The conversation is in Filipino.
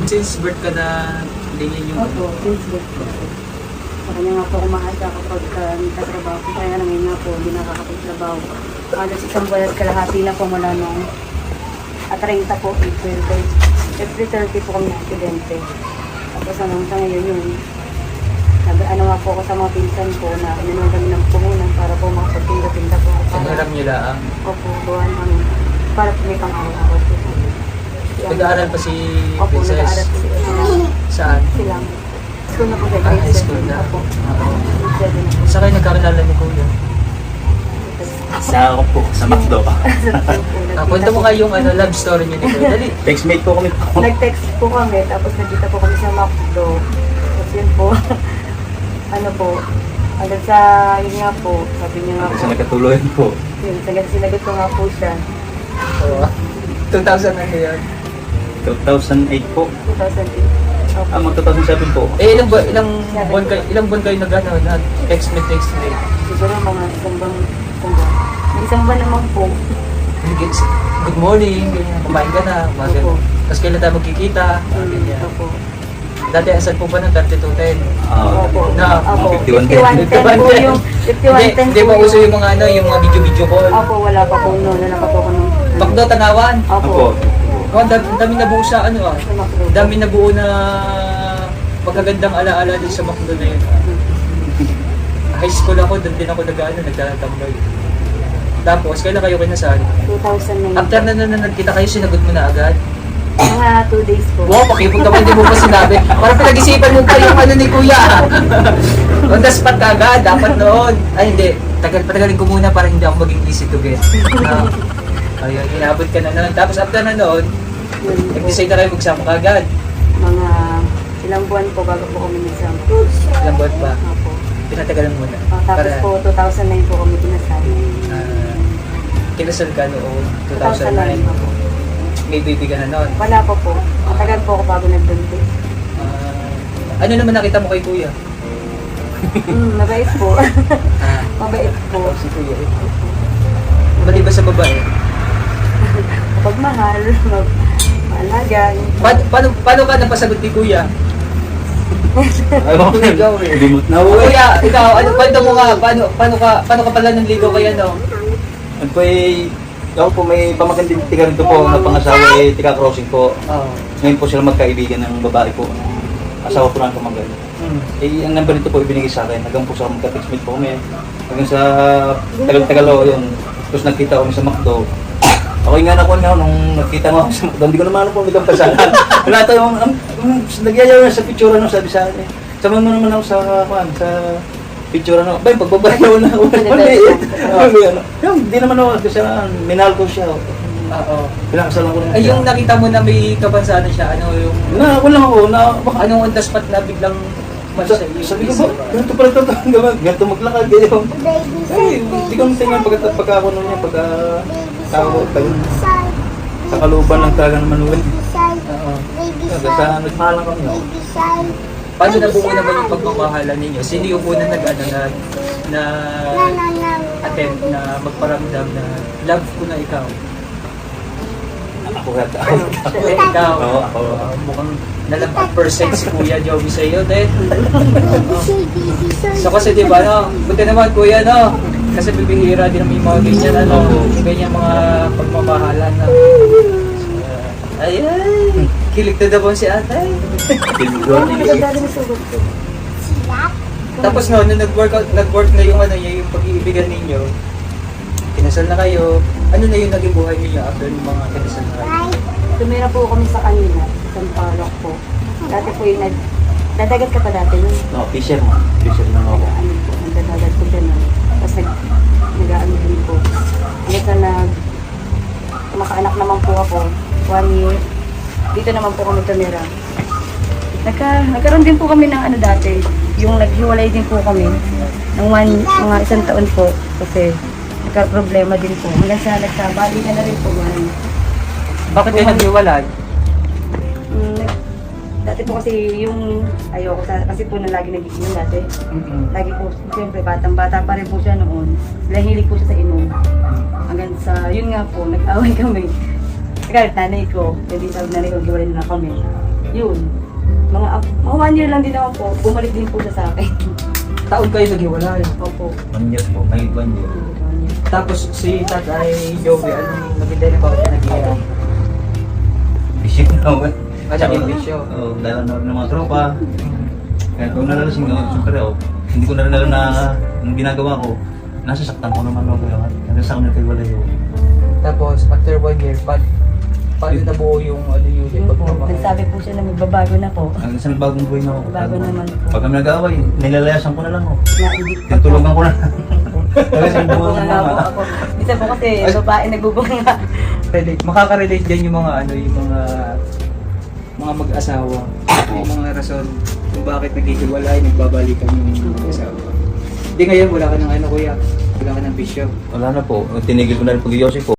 since birth ka na ganyan yung... Opo, since birth po. Sa kanya nga po kumahal kapag nagtatrabaho ko. Kaya ngayon nga po, hindi nakakapagtrabaho. Halos isang buwan at kalahati na po mula nung 30 po, April 30 po kami aksidente. Tapos sa ngayon yun, ano nga po ako sa mga pinsan ko na inunan kami ng puhunan para po makapagtinda-tinda po. Sinaram nyo lang. Opo, buwan kami. Para po may pang-araw-araw po. Nag-aaral pa si Opo, Princess? nag-aaral po si Saan? Silang. School na po siya. High school na? Opo. Oo. Saan kayo nagkakilala ni Kuya? Sa ako po, sa McDo. Kwento mo kayo yung love story niyo ni Kuya. Dali. Textmate po kami po. Nag-text po kami, tapos nagkita po kami sa McDo. Tapos yun po, ano po, hanggang sa, yun nga po, sabi niya nga Kasi po, nagkatuloyan po. yun, sinagot ko nga po siya, Oo. 2000 na ngayon. 2008 po. 2008. Opo. Mag-2007 po. Ilang buwan kayo na textmate? Siguro mga isang buwan. May isang buwan naman po. Good morning, ganyan, kumain ka na, mga ganun. Opo. Tapos kailan tayo magkikita, ganyan. Opo. Dati asan po ba ng 3210? Opo. Na, Opo. 5110. 5110 po yung, 5110 Hindi po ba uso yung, yung mga yung mga video call? Opo, wala pa po noon. Wala pa po ako nung, Bakdo, Tanawan? Opo. Oh, dami nabuo sa Sa McDo. dami nabuo na magagandang alaala din sa Macdo na yun. High school ako, doon din ako nagtatambay. Tapos, kailan kayo kinasal? 2009. After na nagkita kayo, sinagot mo na agad? Mga 2 days po. Wow, pakipag ka pa, hindi mo pa sinabi. Para pinag-isipan mo pa yung ni Kuya. On the spot ka agad, dapat noon. Ay hindi, patagalin ko muna para hindi ako maging easy to get. Ayun, inabot ka na noon. Tapos after na noon, Yun po. nag-decide na kayo magsama ka agad. Mga ilang buwan po bago po kami nagsama. Ilang buwan ba? Opo. Pinatagalan muna. Tapos po 2009 po kami kinasal. Kinasal ka noon, 2009 2009. po. May baby ka na noon. Wala pa po. Matagal po ako bago nagbuntis. Ano naman nakita mo kay Kuya? Mabait po. Ah, Mabait po. si Kuya. Mali ba sa babae? Kapag mahal, maalaga. Paano ka napasagot ni Kuya? Ay, mo Ikaw eh. Limot na po. Kuya, ikaw, kwento mo nga, paano ka pala nanligaw kay ano? Ano po ako po may pamagandang tika rito po na pangasawa tika crossing po. Oo. Ngayon po sila magkaibigan ng babae po. Asawa po ng pamangkin. Ang number nito po ibinigay sa akin. Hanggang po sa magka-textmate po kami. Hanggang sa tagal-tagal yun. Tapos nagkita kami sa McDo. Okay nga na po nung nagkita mo ako sa McDo. Hindi ko naman alam kung itong pasalan. Wala tayong, nagyayaw na sa picture sabi sa akin. Sama mo naman ako sa picture Bay, pagbabayaw na ako. Hindi naman ako kasi minahal ko siya. Oo. Pinakasalan ko na Ay, yung nakita mo na may kabansanan siya, ano yung... Wala ako. Anong on the spot na biglang... Sabi ko ba, ganito pala ito, ganito maglakad, ganyan. Ay, hindi ko tingnan pagka ako nun niya, pagka sa kaluban lang talaga naman ulit. Oo. Basta nagmahalan kami ako. Paano nabuo naman yung pagmamahalan ninyo? Sino yung una na attempt na magparamdam na love ko na ikaw? Ako kata. Ikaw. Oo, ako. Mukhang nalabag percent si Kuya Joby sa iyo, din. So kasi diba, no? Buti naman Kuya, no? Kasi bibihira din naman yung mga ganyan, ano? Ganyan mga pagmamahalan, no? Ay, kilig na daw si atay. Tapos no, nung nag-work na yung yung pag-iibigan ninyo, kinasal na kayo, ano na yung naging buhay niyo after yung mga kinasal na kayo? Tumira po kami sa kanina, sa Palok po. Dati po yung dadagat ka pa dati nun. No, fisherman ako. Ano po, nagdadagat po dyan. Tapos nag-ano din po. Hanggang sa makaanak naman po ako, 1 year. Dito naman po kami tumira. Nagkaroon din po kami ng ano dati, yung naghiwalay din po kami ng mga isang taon po kasi nagka-problema din po. Hanggang sa nagsabali ka na rin po. Bakit kayo naghiwalay? Dati po kasi yung ayoko kasi po na lagi nag-iinom dati. Lagi po, siyempre batang-bata pa rin po siya noon. Nahilig po siya sa inom. Hanggang sa, yun nga po, nag-away kami. Kahit nanay ko, hindi sabi nanay ko, giwalay na kami. Yun. Mga 1 year lang din naman po, bumalik din po siya sa akin. Taon kayo naghiwalay. Opo. 1 year po, may 1 year. 1 year. Tapos si Tatay Joey, anong maganda na bakit ka naghiwalay? Bisip na ako. Naging bisyo. Oo, dahil na ng mga tropa. Kaya kung nalalasing ako, siyempre ako, hindi ko na rin alam na ang ginagawa ko. Nasasaktan ko naman ako yun. Hanggang sa akin nagkaiwalay yun. Tapos after 1 year, paano nabuo yung ano yun? Yun po, nagsabi po siya na magbabago na po. Hanggang sa bagong buhay na ako. Bago naman po. Pag kami nag-aaway, nilalayasan ko na lang ako. Na hindi pa po. Tinutulugan ko na lang. Hanggang sa buhay Nagbubunga nga po na ako. Isa po kasi, babae nagbubunga. Makaka-relate dyan yung mga ano, yung mga mag-asawa. Yung mga rason kung bakit naghihiwalay, nagbabalikan yung mag-asawa. Hindi ngayon, wala ka ng ano kuya, wala ka ng bisyo. Wala na po. Tinigil ko na rin pag-iosip po.